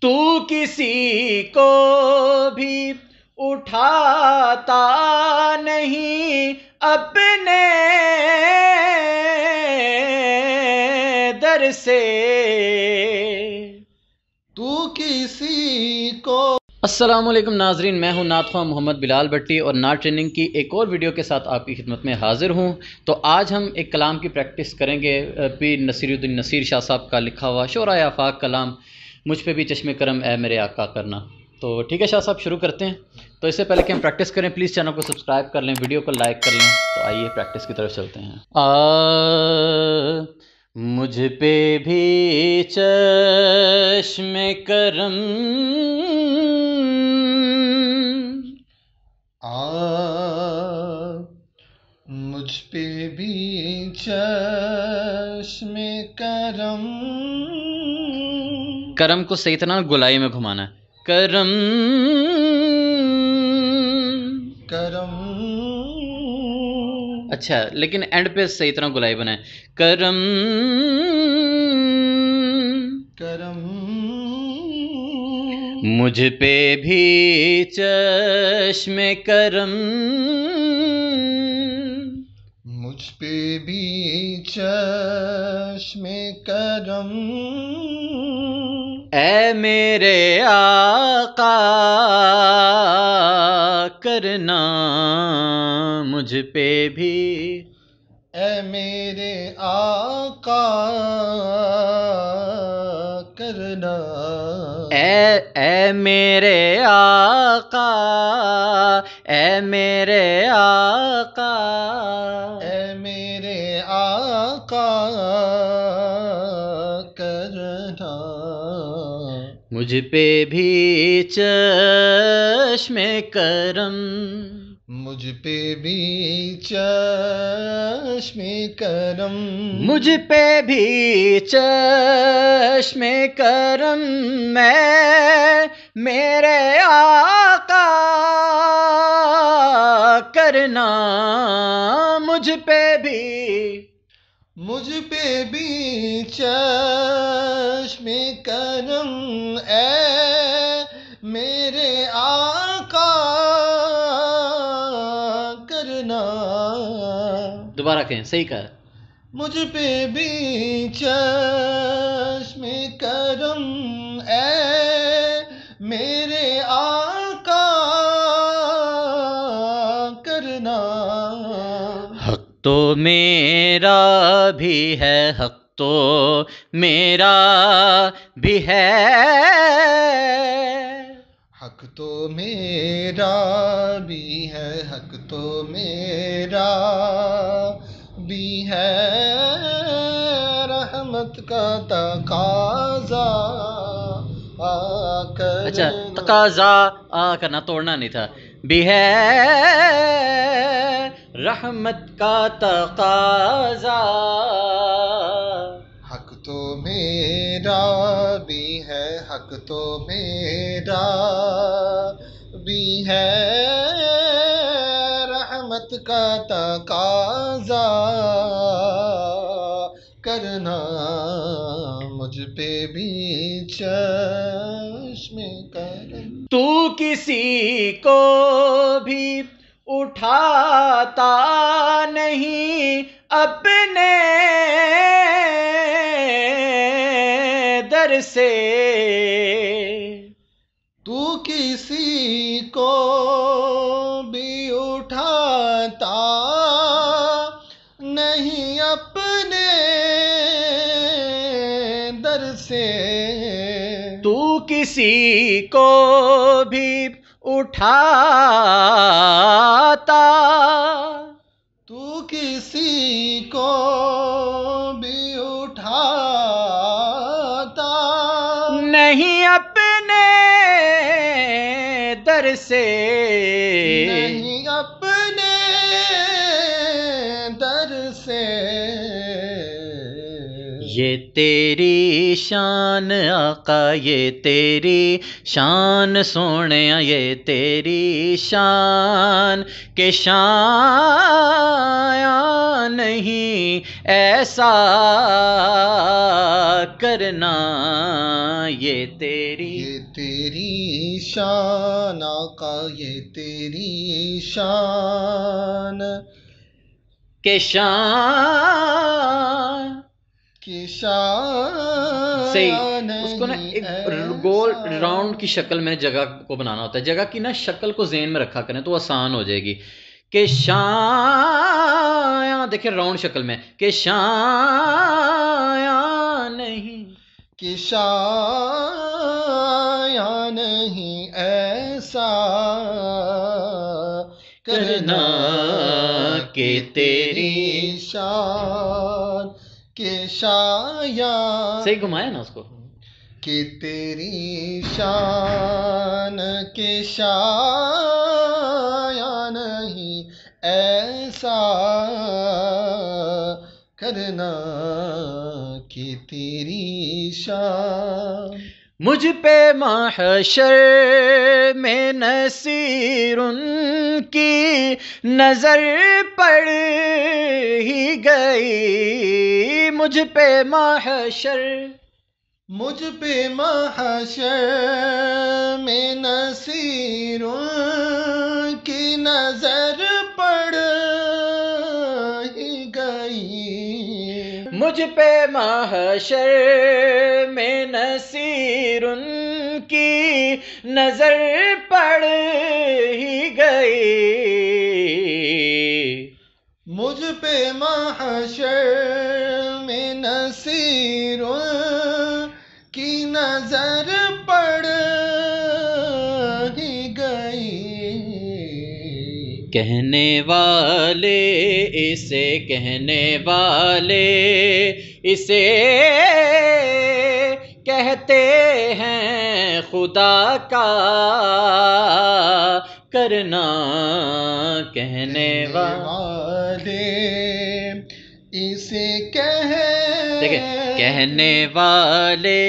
تو کسی کو بھی اٹھاتا نہیں اپنے در سے، تو کسی کو۔ السلام علیکم ناظرین، میں ہوں نعت خواں محمد بلال بٹی اور نعت ٹریننگ کی ایک اور ویڈیو کے ساتھ آپ کی خدمت میں حاضر ہوں۔ تو آج ہم ایک کلام کی پریکٹس کریں گے، پیر نصیر الدین نصیر شاہ صاحب کا لکھا ہوا شعرائے آفاق کلام مجھ پہ بھی چشم کرم اے میرے آقا کرنا۔ تو ٹھیک ہے شاہ صاحب، شروع کرتے ہیں۔ تو اس سے پہلے کہ ہم پریکٹس کریں، پلیز چینل کو سبسکرائب کر لیں، ویڈیو کو لائک کر لیں۔ تو آئیے پریکٹس کی طرف چلتے ہیں۔ مجھ پہ بھی چشم کرم، مجھ پہ بھی چشم کرم، کرم کو صحیح طرح گولائی میں گھمانا ہے، کرم کرم، اچھا، لیکن اینڈ پہ صحیح طرح گولائی بنائے، کرم کرم، مجھ پہ بھی چشم کرم، مجھ پہ بھی چشم کرم، اے میرے آقا کرنا مجھ پہ بھی، اے میرے آقا کرنا، اے میرے آقا، اے میرے آقا، اے میرے آقا کرنا، مجھ پہ بھی چشم کرم، مجھ پہ بھی چشم کرم، مجھ پہ بھی چشم کرم، میں میرے آقا کرنا مجھ پہ بھی، مجھ پہ بھی چشم کرم، اے میرے آقا کرنا، دوبارہ کہیں، صحیح کہا، مجھ پہ بھی چشم کرم، اے میرے آقا کرنا، حق تو میرا بھی ہے، حق تو میرا بھی ہے، حق تو میرا بھی ہے، حق تو میرا بھی ہے، رحمت کا تقاضا کرنا، اچھا، تقاضا کرنا، توڑنا نہیں تھا، بھی ہے رحمت کا تقاضا، حق تو میرا بھی ہے، حق تو میرا بھی ہے، رحمت کا تقاضا کرنا، مجھ پہ بھی چشم کرم، تو کسی کو بھی اٹھاتا نہیں اپنے در سے، تو کسی کو بھی اٹھاتا نہیں اپنے در سے، تو کسی کو بھی اٹھاتا، تو کسی کو بھی اٹھاتا نہیں اپنے در سے، نہیں اپنے در سے، یہ تیری شان آقا یہ تیری شان سونیا یہ تیری شان کہ شان نہیں ایسا کرنا یہ تیری شان آقا یہ تیری شان کہ شان صحیح اس کو نا ایک گول راؤنڈ کی شکل میں جگہ کو بنانا ہوتا ہے. جگہ کی نا شکل کو ذہن میں رکھا کریں تو آسان ہو جائے گی. کہ شان دیکھیں راؤنڈ شکل میں کہ شان نہیں کہ شان نہیں ایسا کرنا کہ تیری شان کہ شاید صحیح گھمایا نا اس کو کہ تیری شان کہ شاید نہیں ایسا کرنا کہ تیری شان. مجھ پہ محشر میں نصیر ان کی نظر پڑ ہی گئی. مجھ پہ محشر میں نصیر ان کی نظر پڑ ہی گئی. مجھ پہ محشر میں نصیر ان کی نظر پڑ ہی گئی. مجھ پہ محشر میں نصیر ان کی نظر پڑ ہی گئی. کہنے والے اسے کہنے والے اسے کہتے ہیں خدا کا کرنا. کہنے والے اسے دیکھیں کہنے والے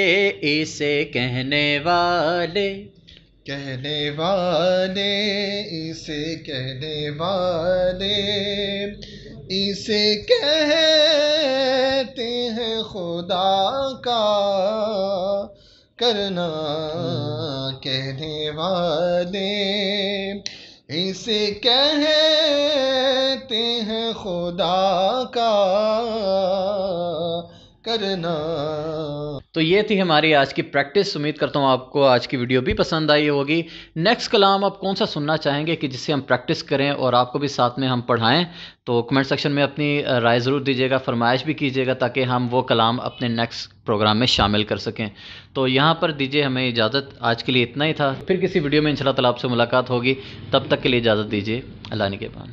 اسے کہنے والے اسے کہنے والے اسے کہتے ہیں خدا کا کرنا. کہنے والے اسے کہتے ہیں خدا کا کرنا. تو یہ تھی ہماری آج کی پریکٹس. امید کرتا ہوں آپ کو آج کی ویڈیو بھی پسند آئی ہوگی. نیکسٹ کلام آپ کون سا سننا چاہیں گے کہ جس سے ہم پریکٹس کریں اور آپ کو بھی ساتھ میں ہم پڑھائیں؟ تو کمنٹ سیکشن میں اپنی رائے ضرور دیجیے گا، فرمائش بھی کیجیے گا تاکہ ہم وہ کلام اپنے نیکسٹ پروگرام میں شامل کر سکیں. تو یہاں پر دیجیے ہمیں اجازت. آج کے لیے اتنا ہی تھا. پھر کسی ویڈیو میں انشاءاللہ تعالیٰ آپ سے ملاقات ہوگی. تب تک کے لیے اجازت دیجیے. اللہ نگہبان.